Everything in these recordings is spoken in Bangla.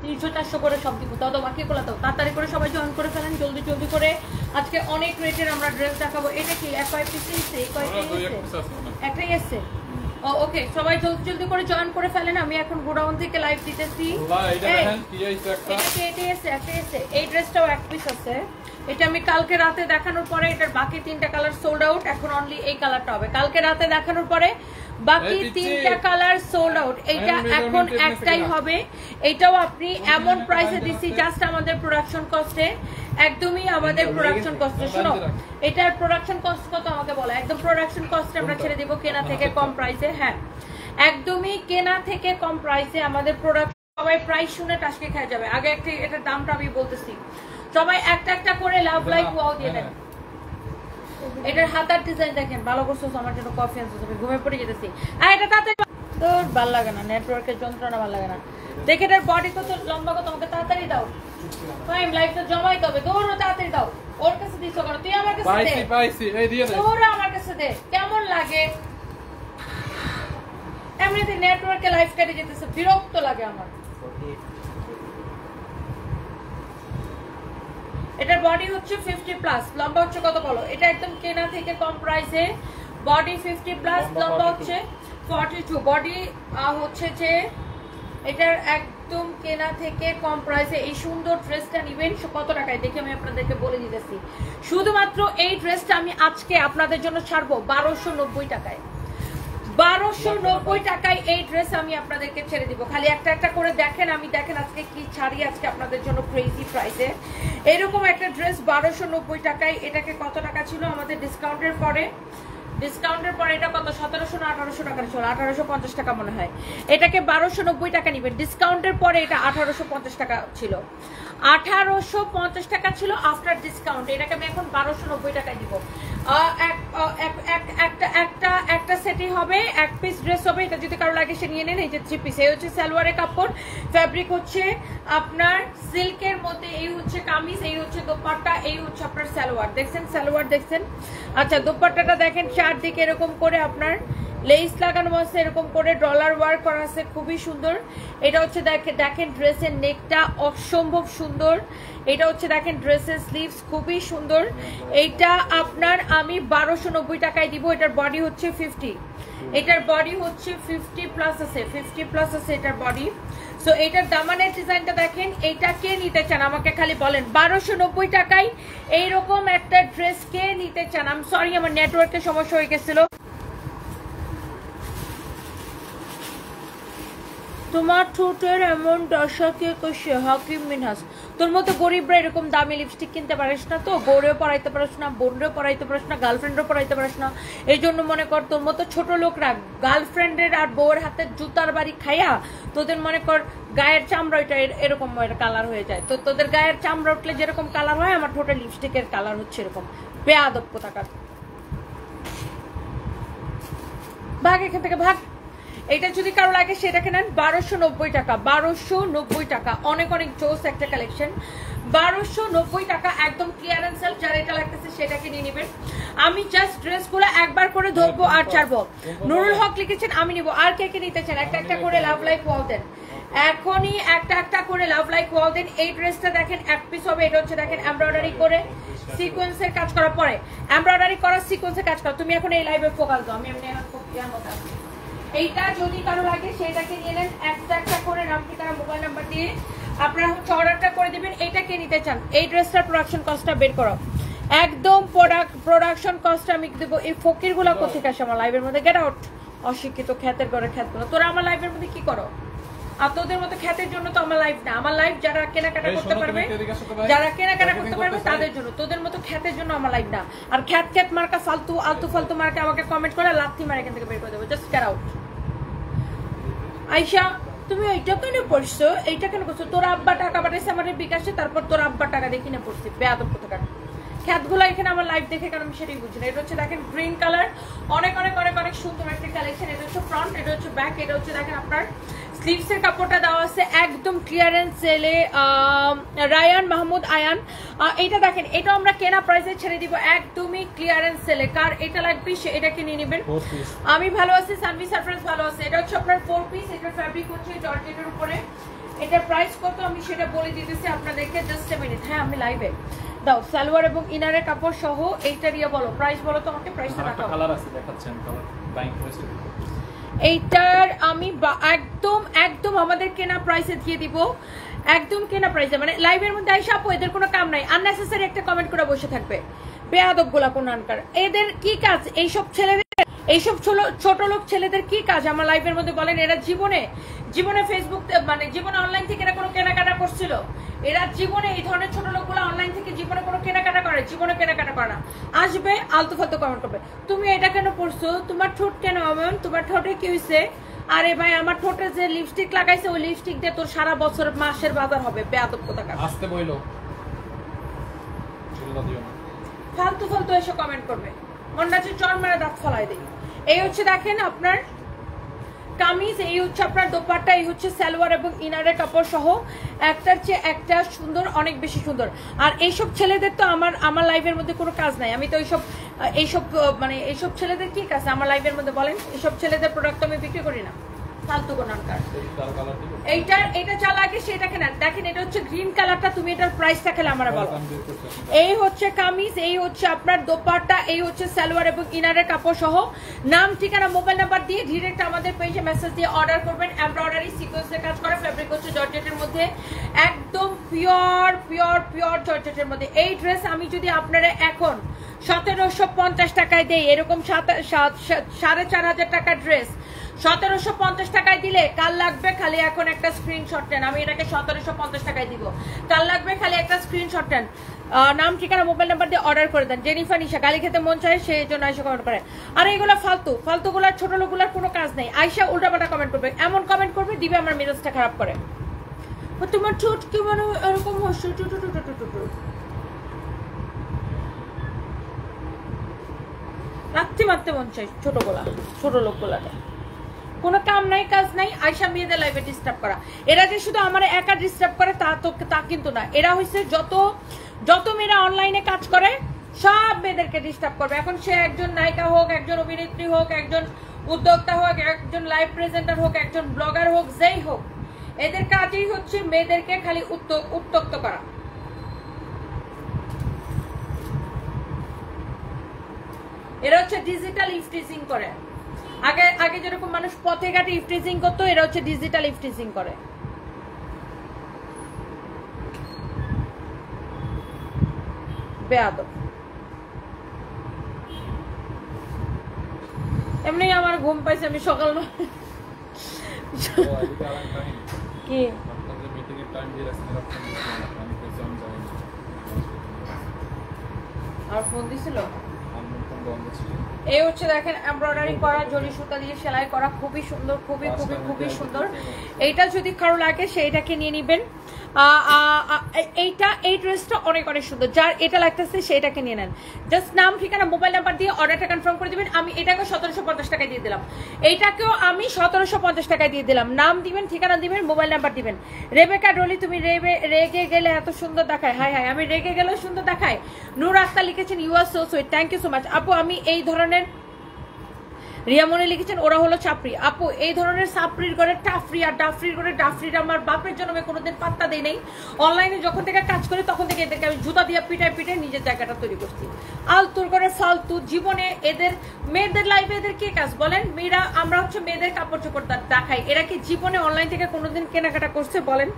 300-400 করে সব দিব। তাও তো বাকি গুলো দাও, তাড়াতাড়ি করে সবাই জয়েন করে ফেলেন, জলদি জলদি করে। আজকে অনেক রেটের আমরা ড্রেস দেখাবো। এটা কি FYP এসে একটাই এসে? ওকে, সবাই জলদি জলদি করে জয়েন করে ফেলেন। আমি এখন গোডাউন থেকে লাইভ দিতেছি। এই ড্রেসটাও এক পিস আছে। এটা আমি কালকে রাতে দেখানোর পরে এটার বাকি 3টা কালার সোল্ড আউট। এখন অনলি এই কালারটা হবে। কালকে রাতে দেখানোর পরে বাকি 3টা কালার সোল্ড আউট। এটা এখন একটাই হবে। এটাও আপনি এমন প্রাইসে দিচ্ছি জাস্ট আমাদের প্রোডাকশন কস্টে, একদমই আমাদের প্রোডাকশন কস্টে। শোনো, এটার প্রোডাকশন কস্ট কত আমাকে বলো। একদম প্রোডাকশন কস্টে আমরা ছেড়ে দিব কেনা থেকে কম প্রাইসে। হ্যাঁ, একদমই কেনা থেকে কম প্রাইসে আমাদের প্রোডাক্ট। সবাই প্রাইস শুনে টাসকে খেয়ে যাবে। আগে একটা এটার দামটা আমি বলতেছি, সবাই একটা একটা করে লাভ লাইক ওয়াও দিয়ে দেন। এটার হাতার ডিজাইন দেখেন, ভালো করছো। আমার জন্য কফি আনছো, আমি ঘুমে পড়ে যেতেছি। আর এটা তাতে তোর ভালো লাগে না, নেটওয়ার্কের যন্ত্রণা ভালো লাগে না। দেখে এটার বডি কত লম্বা, কত আমাকে তাড়াতাড়ি দাও। টাইম লাইফটা জমাই তবে দৌড়ো, তাড়াতাড়ি দাও। ওর কাছে দিছো কেন? তুই আমার কাছে দে। পাইছি এই দিয়ে দে। দৌড়ো আমার কাছে দে। কেমন লাগে? এমনিতে নেটওয়ার্কে লাইভ কেটে যেতেছে, বিরক্ত লাগে আমার। এটার বডি হচ্ছে 50+, লম্বা হচ্ছে কত বলো? এটা একদম কেনা থেকে কম প্রাইসে। বডি 50+, লম্বা হচ্ছে 42। বডি হচ্ছে যে এটার একদম কেনা থেকে কম প্রাইসে এই সুন্দর ড্রেসটা নেবেন। কত টাকায় দেখে আমি আপনাদেরকে বলে দিতেছি। শুধুমাত্র এই ড্রেসটা আমি আজকে আপনাদের জন্য ছাড়বো 1290 টাকায়। 1290 টাকায় এই ড্রেস আমি আপনাদেরকে ছেড়ে দিব। খালি একটা একটা করে দেখেন, আমি দেখেন আজকে কি ছাড়ি আজকে আপনাদের জন্য ক্রেজি প্রাইসে। এরকম একটা ড্রেস 1290 টাকায়। এটাকে কত টাকা ছিল আমাদের ডিসকাউন্টের পরে? ডিসকাউন্টের পরে এটা কত? 1700 না 1800 টাকা ছিল, 1850 টাকা মনে হয়। এটাকে 1290 টাকা নেবেন। ডিসকাউন্টের পরে এটা 1850 টাকা ছিল, 1850 টাকা ছিল আফটার ডিসকাউন্ট। এটাকে আমি এখন 1290 টাকায় দিব। একটা সেটই হবে, এক পিস ড্রেস হবে। এটা যদি কারো লাগে সে নিয়ে নেন। এই যে 3 পিস। এই হচ্ছে সালোয়ারের কাপড়, ফ্যাব্রিক হচ্ছে আপনার সিল্কের মধ্যে। এই হচ্ছে কামিজ, এই হচ্ছে দোপাট্টা, এই হচ্ছে আপনার সালোয়ার। দেখছেন সালোয়ার? দেখছেন? আচ্ছা, দোপাট্টাটা দেখেন, চারদিকে এরকম করে আপনার লেস লাগানো আছে, এরকম করে ডলার ওয়ার্ক করা আছে, খুবই সুন্দর। এটা হচ্ছে দেখেন ড্রেসের নেকটা অসম্ভব সুন্দর। এটা হচ্ছে দেখেন ড্রেসের স্লিভস খুবই সুন্দর। এইটা আপনার আমি 1290 টাকায় দিব। এটার বডি হচ্ছে 50। এটার বডি হচ্ছে 50+ আছে, 50+ আছে এটার বডি। সো এটার দামানের ডিজাইনটা দেখেন। এইটা কে নিতে চান আমাকে খালি বলেন। 1290 টাকায় এইরকম একটা ড্রেস কে নিতে চান? আমি সরি, আমার নেটওয়ার্কের সমস্যা হয়ে গেছিল। তোমার ঠোঁটের এমন দশা কে কষে? হাকিম মিনহাস। তোর মতো গরিবরা এরকম দামি লিপস্টিক কিনতে পারিস না, তো বউরেও পড়াইতে পারিস না, বোনরেও পড়াইতে পারিস না, গার্লফ্রেন্ডও পড়াইতে পারিস না। এই জন্য মনে কর তোর মতো ছোট লোকরা গার্লফ্রেন্ডের আর বউয়ের হাতে জুতার বাড়ি খাইয়া তোদের মনে কর গায়ের চামড়া ওইটা এরকম কালার হয়ে যায়। তো তোদের গায়ের চামড়া উঠলে যেরকম কালার হয়, আমার ঠোঁটের লিপস্টিকের কালার হচ্ছে এরকম। বেয়াদব কোথাকার। ভাগ এখান থেকে, ভাগ। এটা যদি কারো লাগে সেটা কেনেন 1290 টাকা। 1290 টাকা। অনেক অনেক জোস একটা কালেকশন। 1290 টাকা একদম ক্লিয়ারেন্স সেল। যার এটা লাগতেছে সেটাকে নিয়ে নেবেন। আমি জাস্ট ড্রেসগুলো একবার করে ধরবো আর ছাড়বো। নুরুল হক লিখেছেন আমি নিব। আর কে কে নিতে চান একটা একটা করে লাভ লাইক ওয়াও দেন। এখনই একটা একটা করে লাভ লাইক ওয়াও দেন। এই ড্রেসটা দেখেন এক পিস হবে। এটা হচ্ছে দেখেন এমব্রয়ডারি করে সিকোয়েন্সের কাজ করা, পরে এমব্রয়ডারি করা সিকোয়েন্সের কাজ করা। তুমি এখন এই লাইভে ফোকাস দাও। আমি এমনি ইয়ার মতো এইটা যদি কারো লাগে সেটাকে নিয়ে নেন। একটা একটা করে নাম ঠিকানা মোবাইল নাম্বার দিয়ে আপনারা হচ্ছে অর্ডারটা করে দিবেন। এইটাকে নিতে চান, এই ড্রেসটার প্রোডাকশন কস্টটা বের করো। একদম প্রোডাকশন কস্ট আমি দেবো। এই ফকিরগুলো কোথেকে আসে আমার লাইভের মধ্যে? Get out. অশিক্ষিত খ্যাতের ঘরে খ্যাতগুলো। তোরা আমার লাইভের মধ্যে কি করো? আর তোদের মতো খ্যাতের জন্য তো আমার লাইভ না। আমার লাইভ যারা কেনাকাটা করতে পারবে, যারা কেনাকাটা করতে পারবে তাদের জন্য। তোদের মতো খ্যাতের জন্য আমার লাইভ না। আর খ্যাত মার্কা ফালতু আলতু ফালতু মার্কা আমাকে কমেন্ট করে লাথি মার এখান থেকে বের করে দেবো। Just get out. আইসা তুমি ওইটা কেন পড়ছো? এইটা কেন করছো? তোর আব্বা টাকা পাঠাইছে আমার বিকাশে, তারপর তোর আব্বা টাকা দিয়ে কিনে পড়ছি। বেয়াদব কোথাকার। খ্যাতগুলো এখানে আমার লাইভ দেখে কারণ আমি সেটাই বুঝি না। এটা হচ্ছে দেখেন গ্রিন কালার, অনেক অনেক অনেক অনেক সুন্দর একটা কালেকশন। এটা হচ্ছে ফ্রন্ট, এটা হচ্ছে ব্যাক। এটা হচ্ছে দেখেন আপনার স্লিভসের কাপড়টা দেওয়া আছে একদম ক্লিয়ারেন্স সেলে। রায়ান মাহমুদ আয়ান, এটা দেখেন এটা আমরা কেনা প্রাইসে ছেড়ে দিব একদমই ক্লিয়ারেন্স সেলে। কার এটা লাগবে সে এটাকে নিয়ে নেবেন। আমি ভালো আছি, সানভি সারফ্রান্স ভালো আছে। এটা হচ্ছে আপনার 4 পিস। এটার ফ্যাব্রিক হচ্ছে জর্জেটের উপরে। এটার প্রাইস কত আমি সেটা বলে দিতেছি আপনাদেরকে, জাস্ট এ মিনিট। হ্যাঁ আমি লাইভে দাও। সালোয়ার এবং ইনারের কাপড় সহ এইটার বলো প্রাইস, বলো তো আমাকে প্রাইসটা দেখাও। কালার আছে দেখাচ্ছেন, কালার বাইং প্রাইস এইটার আমি একদম একদম আমাদের কেনা প্রাইসে দিয়ে দিব, একদম কেনা প্রাইসে। মানে লাইভের মধ্যে আইসা আপু এদের কোনো কাম নাই, আননেসেসারি একটা কমেন্ট করে বসে থাকবে বেয়াদব গোলা কোন আনকার। এদের কি কাজ এইসব ছেলেদের, এইসব ছোট লোক ছেলেদের কি কাজ আমার লাইফের মধ্যে বলেন? এরা জীবনে ফেসবুক মানে জীবনে অনলাইন থেকে এরা কোনো কেনাকাটা করছিল? এরা জীবনে এই ধরনের ছোট লোকগুলো অনলাইন থেকে জীবনে কোনো কেনাকাটা করে? জীবনে কেনাকাটা করে না। আসবে আলতু ফালতু কমেন্ট করবে, তুমি এটা কেন পড়ছো, তোমার ঠোঁট কেন এমন, তোমার ঠোঁটে কি হয়েছে? আরে ভাই আমার ঠোঁটে যে লিপস্টিক লাগাইছে ওই লিপস্টিক দিয়ে তোর সারা বছর মাসের বাজার হবে। বেয়াদব কোথাকার। আসতে বইলো ফালতু ফালতু এসে কমেন্ট করবে, মনটা হচ্ছে চর মেরে দাঁত ফলাই দিই। এই হচ্ছে দেখেন আপনার কামিজ, এই হচ্ছে আপনার দোপাট্টা, এই হচ্ছে সালোয়ার এবং ইনারের কাপড় সহ একটার চেয়ে একটা সুন্দর, অনেক বেশি সুন্দর। আর এইসব ছেলেদের তো আমার লাইফের মধ্যে কোনো কাজ নাই। আমি তো এইসব ছেলেদের কি কাজ আমার লাইফের মধ্যে বলেন? এইসব ছেলেদের প্রোডাক্ট আমি বিক্রি করি না, ফালতু কোনানকার। এইটা যা লাগে সেটা কেনা। দেখেন এটা হচ্ছে গ্রিন কালারটা, তুমি এটার প্রাইসটা খেলে আমার বলো। এই হচ্ছে কামিজ, এই হচ্ছে আপনার দোপাট্টা, এই হচ্ছে সালোয়ার এবং ইনারের কাপড় সহ। নাম ঠিকানা মোবাইল নাম্বার দিয়ে ডিরেক্ট আমাদের পেজে মেসেজ দিয়ে অর্ডার করবেন। এমব্রয়ডারি সিকোয়েন্সের কাজ করে, ফেব্রিক হচ্ছে জর্জেটের মধ্যে, একদম পিওর পিওর পিওর জর্জেটের মধ্যে। এই ড্রেস আমি যদি আপনারা এখন 1750 টাকায় দেই, এরকম 4500 টাকার ড্রেস 1750 টাকায় দিলে কাল লাগবে খালি এখন একটা স্ক্রিনশট নেন। আমি এটাকে 1750 টাকায় দিব, কাল লাগবে খালি একটা স্ক্রিনশট নেন। নাম ঠিকানা মোবাইল নাম্বার দিয়ে অর্ডার করে দেন। জেনিফার নিশা গালি খেতে মন চায় সেই জন্য আইসা কমেন্ট করে। আর এইগুলো ফালতুগুলার ছোট লোকগুলার কোনো কাজ নেই। আইসা উল্টাপাল্টা কমেন্ট করবে, এমন কমেন্ট করবে দিবে আমার মেজাজটা খারাপ করে। তোমার ঠোঁট কি মানে এরকম হচ্ছে রাত্রি মারতে মন চাই ছোট লোকগুলাকে। কোনো কাম নাই কাজ নাই, আয়সা মেয়েদের লাইফে ডিস্টার্ব করা। এরা যে শুধু আমার একা ডিস্টার্ব করে তা কিন্তু না, এরা হচ্ছে যত মেয়েরা অনলাইনে কাজ করে সব মেয়েদেরকে ডিস্টার্ব করবে। এখন সে একজন নায়িকা হোক, একজন অভিনেত্রী হোক, একজন উদ্যোক্তা হোক, একজন লাইভ প্রেজেন্টার হোক, একজন ব্লগার হোক, যেই হোক, এদের কাজই হচ্ছে মেয়েদেরকে খালি উত্তক্ত করা। এরা হচ্ছে ডিজিটাল ইফটিজিং করে। আগে যেরকম মানুষ পথে ঘাটে ইফটিজিং করতো, এরা হচ্ছে ডিজিটাল ইফটিজিং করে। বেয়াদব। এমনি আমার ঘুম পাইছে, আমি সকাল কি আর ফোন দিছিল। এই হচ্ছে দেখেন এমব্রয়ডারি করা, জরি সুতা দিয়ে সেলাই করা, খুবই সুন্দর, খুবই খুবই খুবই সুন্দর। এইটা যদি কারো লাগে সেইটাকে নিয়ে নিবেন। এই ড্রেসটা অনেক অনেক সুন্দর, যার এটা লাগতেছে সেইটাকে নিয়ে নেন। জাস্ট নাম ঠিকানা মোবাইল নাম্বার দিয়ে অর্ডারটা কনফার্ম করে দিবেন। আমি এটাকে 1750 টাকায় দিয়ে দিলাম, এইটাকেও আমি 1750 টাকায় দিয়ে দিলাম। নাম দিবেন, ঠিকানা দিবেন, মোবাইল নাম্বার দিবেন। রেবেকা ডলি, তুমি রেগে গেলে এত সুন্দর দেখায়। হাই হাই, আমি রেগে গেলেও সুন্দর দেখায়। নূর আক্তার লিখেছেন you are so sweet, thank you so much আপু। আমি এই ধরনের, রিয়ামনি লিখেছেন ওরা হলো চাপড়ি। আপু এই ধরনের চাপড়ির করে টাফরি আর ডাফরির করে ডাফরির আমার বাপের জন্য আমি কোনোদিন পাত্তা দেই নাই। অনলাইনে যখন থেকে কাজ করি তখন থেকে এদেরকে আমি জুতা দিয়ে পিটায় নিজের জায়গাটা তৈরি করছি। আলতুর করে ফালতু জীবনে এদের মেয়েদের লাইফে এদের কি কাজ বলেন? মেয়েরা আমরা হচ্ছে মেয়েদের কাপড় চোপড় দেখাই। এরা কি জীবনে অনলাইন থেকে কোনোদিন কেনাকাটা করছে বলেন?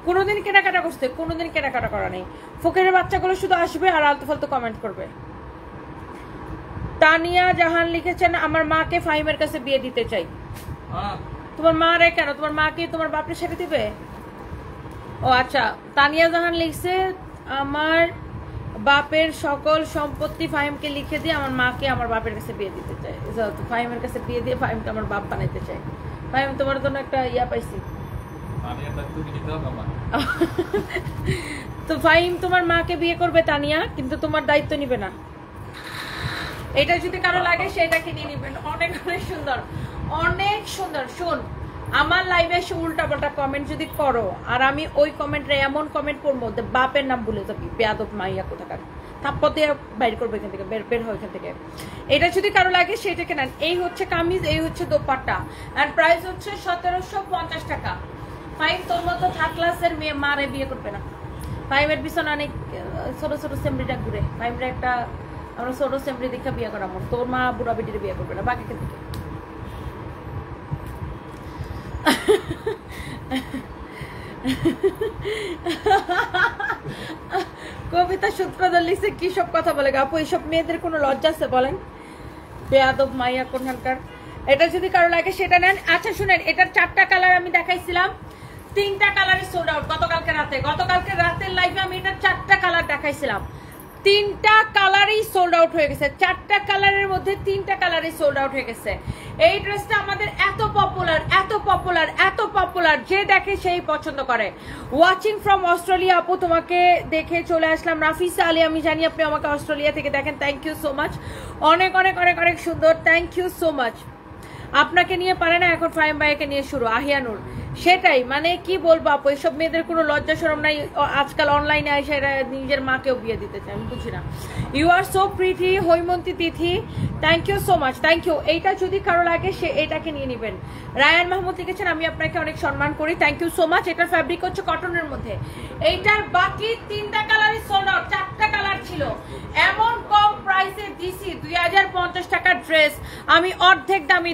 কোনোদিন কেনাকাটা করছে? কোনোদিন কেনাকাটা করা নেই। ফকিরের বাচ্চাগুলো শুধু আসবে আর আলতু ফালতু কমেন্ট করবে। তানিয়া জাহান লিখেছেন আমার মাকে ফাহিমের কাছে বিয়ে দিতে চাই। তোমার মা রে কেন? তোমার মা কি তোমার বাপের সাথে দিবে? ও আচ্ছা, তানিয়া জাহান লিখছে আমার বাপের সকল সম্পত্তি ফাহিমকে লিখে দিয়ে আমার মাকে আমার বাপের কাছে বিয়ে দিতে চাই। ফাহিমের কাছে বিয়ে দিয়ে ফাহিমকে আমার বাপ বানাইতে চাই। ফাহিম তোমার জন্য একটা ইয়া পাইছি। তো ফাহিম তোমার মাকে বিয়ে করবে তানিয়া, কিন্তু তোমার দায়িত্ব নিবে না। এটা যদি কারো লাগে সেটাকে নিয়ে নিবেন। অনেক অনেক সুন্দর, অনেক সুন্দর। শোন, আমার লাইভে এসে উল্টাপাল্টা কমেন্ট যদি করো আর আমি ওই কমেন্টে এমন কমেন্ট করবো বাপের নাম ভুলে যাবি, বেয়াদব মাইয়া কোথাকার, থাপ্পড় দিয়ে বাইর করবো এখান থেকে, বের হয় এখান থেকে। এটা যদি কারো লাগে সেটাকে নেন। এই হচ্ছে কামিজ, এই হচ্ছে দোপাট্টা, আর প্রাইস হচ্ছে 1750 টাকা। ফাইভ তোর মতো থার্ড ক্লাসের মেয়ে মারে বিয়ে করবে না। ফাইভের পিছনে অনেক ছোট ছোট সেমরিটা ঘুরে, ফাইভের একটা আমরা ছোট সেমরি দেখে বিয়ে করা মন, তোর মা বুড়া বেটির বিয়ে করবে না। বাকি থেকে কবিতা সূত্রধর লিখছে কি সব কথা বলে আপু, এইসব মেয়েদের কোনো লজ্জা আছে বলেন? বেয়াদব মাইয়া কোনখানকার। এটা যদি কারো লাগে সেটা নেন। আচ্ছা শুনেন, এটার 4টা কালার আমি দেখাইছিলাম, 3টা কালারই সোল্ড আউট গতকালকে রাতের লাইভে আমি এটার 4টা কালার দেখাইছিলাম, 3টা কালারই সোল্ড আউট হয়ে গেছে। 4টা কালারের মধ্যে 3টা কালারই সোল্ড আউট হয়ে গেছে। এই ড্রেসটা আমাদের এত পপুলার যে দেখে সেই পছন্দ করে। ওয়াচিং ফ্রম অস্ট্রেলিয়া আপু, তোমাকে দেখে চলে আসলাম। নাফিসা আলী, আমি জানি আপনি আমাকে অস্ট্রেলিয়া থেকে দেখেন, থ্যাংক ইউ সো মাচ। অনেক অনেক অনেক অনেক সুন্দর, থ্যাংক ইউ সো মাচ। আপনাকে নিয়ে পারে না, এখন ফাহিম ভাইকে নিয়ে শুরু। আহিয়ানুর, সেটাই মানে কি বলবো আপু, এইসব মেয়েদের কোনো লজ্জা শরম নাই। আজকাল অনলাইনে এসে এরা নিজের মাকেও বিয়ে দিতে চায়, আমি বুঝি না। You are so pretty Haimanti Tithi, thank you so much, thank you. এইটা যদি কারো লাগে সে এটাকে নিয়ে নেবেন। রায়ান মাহমুদ লিখেছেন আমি আপনাকে অনেক সম্মান করি, থ্যাংক ইউ সো মাচ। এটার ফ্যাব্রিক হচ্ছে কটনের মধ্যে। এইটার বাকি 3টা কালারই সোল্ড আউট, 4টা কালার ছিল। এমন কম প্রাইসে দিছি 2050 টাকার ড্রেস আমি অর্ধেক দামে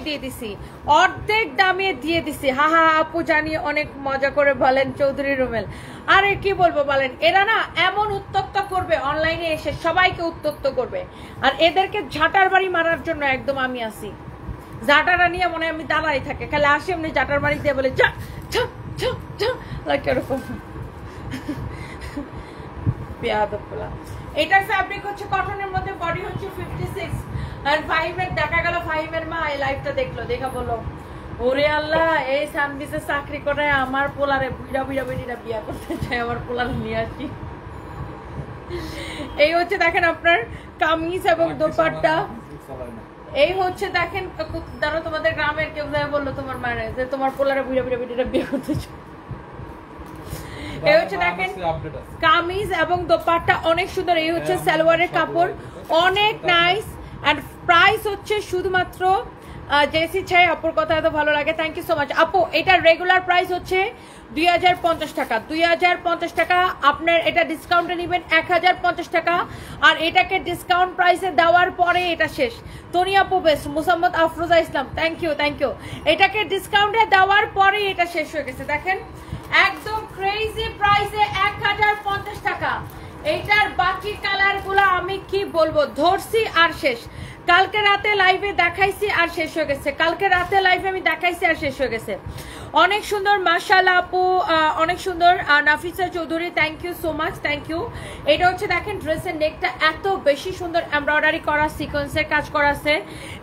দিয়ে দিছি, হা হা আপু জানি অনেক মজা করে বলেন চৌধুরী রুমেল। আরে কি বলবো বলেন, এরা না এমন উত্তক্ত করবে, অনলাইনে এসে সবাইকে উত্তক্ত করবে। আর এদেরকে ঝাঁটার বাড়ি মারার জন্য একদম আমি আসি, ঝাঁটারা নিয়ে মনে হয় আমি দাঁড়াই থাকে, খালি আসি এমনি ঝাঁটার বাড়ি দিয়ে বলে এরকম। এটার ফ্যাব্রিক হচ্ছে কটনের মধ্যে, বডি হচ্ছে 56। আর ফাহিমের দেখা গেল, ফাহিমের মা এই লাইভটা দেখলো, দেখা বলো ওরে আল্লাহ এই সানবিসে চাকরি করে আমার পোলারে বুড়া বেটিরা বিয়া করতে চায়, আমার পোলারে নিয়ে আসি। এই হচ্ছে দেখেন আপনার কামিজ এবং দোপাট্টা। এই হচ্ছে দেখেন, ধরো তোমাদের গ্রামের কেউ বললো তোমার মায়ের যে তোমার পোলারে বুড়া বেটিরা বিয়ে করতে চায়। এই হচ্ছে দেখেন কামিজ এবং দোপাট্টা অনেক সুন্দর। এই হচ্ছে সালোয়ারের কাপড়, অনেক নাইস। এন্ড প্রাইস হচ্ছে শুধুমাত্র জেসি ছাই আপুর কথা এত ভালো লাগে, থ্যাংক ইউ সো মাচ আপু। এটার রেগুলার প্রাইস হচ্ছে 2050 টাকা, 2050 টাকা। আপনার এটা ডিসকাউন্টে নেবেন 1050 টাকা, আর এটাকে ডিসকাউন্ট প্রাইসে দেওয়ার পরে এটা শেষ। তনি আপু best, Musammad Afroza Islam, thank you. এটাকে ডিসকাউন্টে দেওয়ার পরে এটা শেষ হয়ে গেছে, দেখেন একদম ক্রেজি প্রাইসে 1050 টাকা। এইটার বাকি কালার গুলো আমি কি বলবো, ধরছি আর শেষ। কালকে রাতে লাইভে দেখাইছি আর শেষ হয়ে গেছে, অনেক সুন্দর মাশাআল্লাহ আপু, অনেক সুন্দর। Nafisa Chowdhury, thank you so much, thank you. এটা হচ্ছে দেখেন ড্রেসের নেকটা এত বেশি সুন্দর এমব্রয়ডারি করা, সিকোয়েন্সের কাজ করা আছে।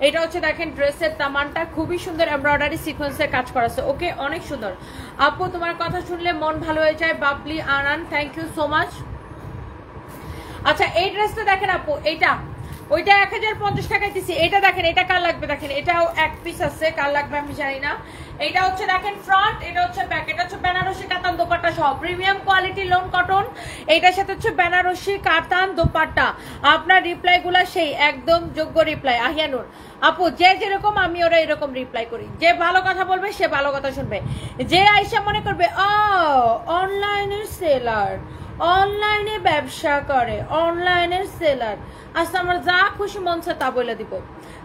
এটা হচ্ছে দেখেন ড্রেসের দামানটা খুবই সুন্দর এমব্রয়ডারি সিকোয়েন্সের কাজ করা আছে। ওকে, অনেক সুন্দর আপু, তোমার কথা শুনলে মন ভালো হয়ে যায়। বাবলি আনান, থ্যাংক ইউ সো মাচ। আচ্ছা এই ড্রেসটা দেখেন আপু, ওইটা 1050 টাকায় দিছি। এটা দেখেন, এটা কার লাগবে দেখেন, এটাও এক পিস আছে, কার লাগবে আমি জানি না। এটা হচ্ছে দেখেন ফ্রন্ট, এটা হচ্ছে ব্যাক। এটা হচ্ছে বেনারসি কাতান দোপাট্টা সহ, প্রিমিয়াম কোয়ালিটি লোন কটন। এইটার সাথে হচ্ছে বেনারসি কাতান দোপাট্টা। আপনার রিপ্লাই গুলা সেই একদম যোগ্য রিপ্লাই। আহিয়ানুর আপু, যে যেরকম আমি ওরা এরকম রিপ্লাই করি, যে ভালো কথা বলবে সে ভালো কথা শুনবে। যে আইসা মনে করবে অনলাইনের সেলার, অনলাইনে ব্যবসা করে, অনলাইনের সেলার, আচ্ছা আমরা যা খুশি মন চায় তা বলে দিব।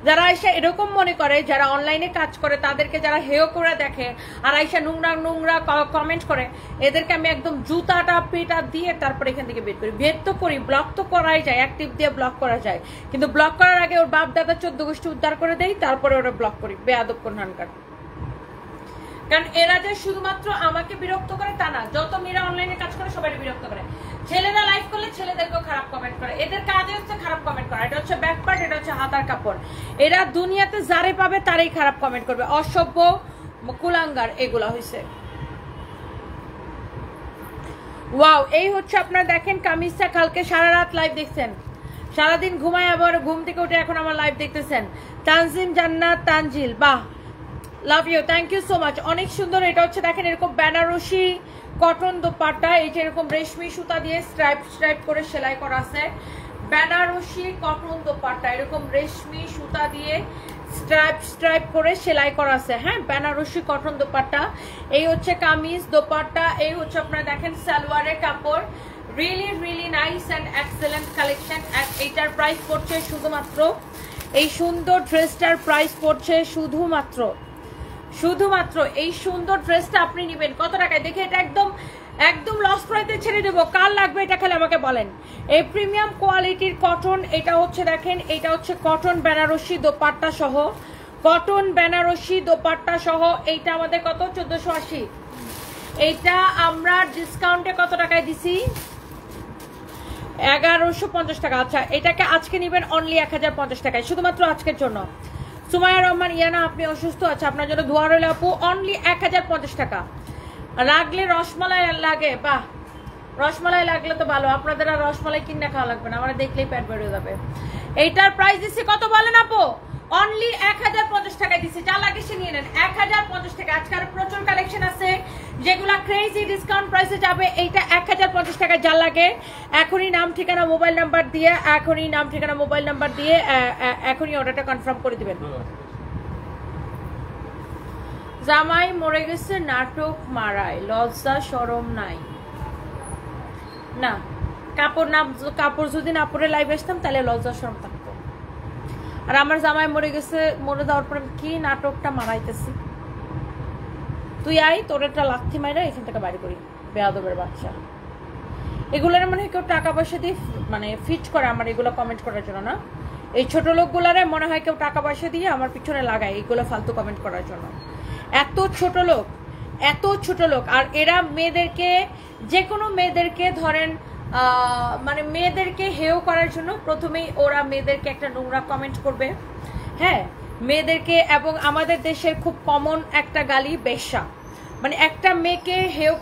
যারা আইসা এরকম মনে করে, যারা অনলাইনে কাজ করে, তাদেরকে যারা হেয় করে দেখে আর আইসা নোংরা কমেন্ট করে, এদেরকে আমি একদম জুতাটা পেটা দিয়ে তারপর এখান থেকে বের করি। বের তো করি, ব্লক তো করাই যায়, অ্যাক্টিভ দিয়ে ব্লক করা যায়, কিন্তু ব্লক করার আগে ওর বাপ দাদা 14 গোষ্ঠী উদ্ধার করে দেই, তারপরে ওরা ব্লক করি। বেয়াদব কোনখানকার। কারণ এরা যে শুধুমাত্র আমাকে বিরক্ত করে তা না, যত মেয়েরা অনলাইনে কাজ করে সবাই বিরক্ত করে। ছেলেরা লাইভ করলে ছেলেদেরকেও খারাপ কমেন্ট করে, এদের কাজে হচ্ছে খারাপ কমেন্ট করা। এটা হচ্ছে ব্যাক পার্ট, এটা হচ্ছে হাতার কাপড়। এরা দুনিয়াতে যারে পাবে তারই খারাপ কমেন্ট করবে, অসভ্য কুলাঙ্গার এগুলা হয়েছে। ওয়াও, এই হচ্ছে আপনার দেখেন কামিজটা। কালকে সারা রাত লাইভ দেখছেন, সারাদিন ঘুমায় আবার ঘুম থেকে উঠে এখন আমার লাইভ দেখতেছেন। তানজিম জান্নাত তানজিল, বাহ, love you, thank you so much, অনেক সুন্দর। এটা হচ্ছে দেখেন এরকম বেনারসি কটন দোপাট্টা, এইটা এরকম রেশমি সুতা দিয়ে স্ট্রাইপ করে সেলাই করা আছে। বেনারসি কটন দোপাট্টা এরকম রেশমি সুতা দিয়ে স্ট্রাইপ স্ট্রাইপ করে সেলাই করা আছে, হ্যাঁ, বেনারসি কটন দোপাট্টা। এই হচ্ছে কামিজ দোপাট্টা, এই হচ্ছে আপনারা দেখেন সালোয়ারের কাপড়। Really really nice and excellent collection. এইটার প্রাইস পড়ছে শুধুমাত্র, এই সুন্দর ড্রেসটার প্রাইস পড়ছে শুধুমাত্র এই সুন্দর ড্রেসটা আপনি নেবেন কত টাকায়? দেখে এটা একদম একদম লস প্রাইসে ছেড়ে দেবো। কার লাগবে এটা খালি আমাকে বলেন। এই প্রিমিয়াম কোয়ালিটির কটন, এটা হচ্ছে দেখেন, এটা হচ্ছে কটন বেনারসি দোপাট্টা সহ, কটন বেনারসি দোপাট্টা সহ। এইটা আমাদের কত? 1480। এইটা আমরা ডিসকাউন্টে কত টাকায় দিছি? 1150 টাকা। আচ্ছা, এটাকে আজকে নেবেন অনলি 1050 টাকায়, শুধুমাত্র আজকের জন্য। সুমাইয়া রহমান ইয়ানা, আপনি অসুস্থ? আচ্ছা, আপনার জন্য দোয়া রইল আপু। অনলি 1050 টাকা। লাগলে রসমালাই লাগে, বাহ, রসমালাই লাগলে তো ভালো। আপনাদের আর রসমালাই কিনে খাওয়া লাগবে না, আমার দেখলেই পেট বেড়ে যাবে। এইটার প্রাইস দিচ্ছি কত বলেন আপু? অনলি 1050 টাকায় দিচ্ছি। যা লাগে সে নিয়ে নেন 1050 টাকা। আজকাল প্রচুর কালেকশন আছে যেগুলা ক্রেজি ডিসকাউন্ট প্রাইসে যাবে। এইটা 1050 টাকা। যা লাগে এখনই নাম ঠিকানা মোবাইল নাম্বার দিয়ে, এখনই নাম ঠিকানা মোবাইল নাম্বার দিয়ে এখনই অর্ডারটা কনফার্ম করে দিবেন। জামাই মরে গেছে নাটক মারায়, লজ্জা শরম নাই না। কাপড় যদি না পরে লাইভ আসতাম তাহলে লজ্জা শরম থাকতো। আর আমার জামাই মরে গেছে, মরে যাওয়ার পরে কি নাটকটা মারাইতেছি? তুই আই, তোর একটা লাথি মাইরা এখান থেকে বাড়ি করি, বেয়াদবের বাচ্চা। এগুলোর মনে হয় কেউ টাকা পয়সা দিয়ে মানে ফিট করে আমার এগুলো কমেন্ট করার জন্য না। এই ছোট লোকগুলারে মনে হয় কেউ টাকা পয়সা দিয়ে আমার পিছনে লাগায় এইগুলো ফালতু কমেন্ট করার জন্য। এত ছোট লোক, এত ছোট লোক। আর এরা মেয়েদেরকে, যে কোনো মেয়েদেরকে ধরেন মানে মেয়েদেরকে হেয় করার জন্য প্রথমেই ওরা মেয়েদেরকে একটা নোংরা কমেন্ট করবে, হ্যাঁ, মেয়েদেরকে। এবং আমাদের দেশের খুব কমন একটা গালি বেশ্যা। মানে একটা মেয়েকে হেয়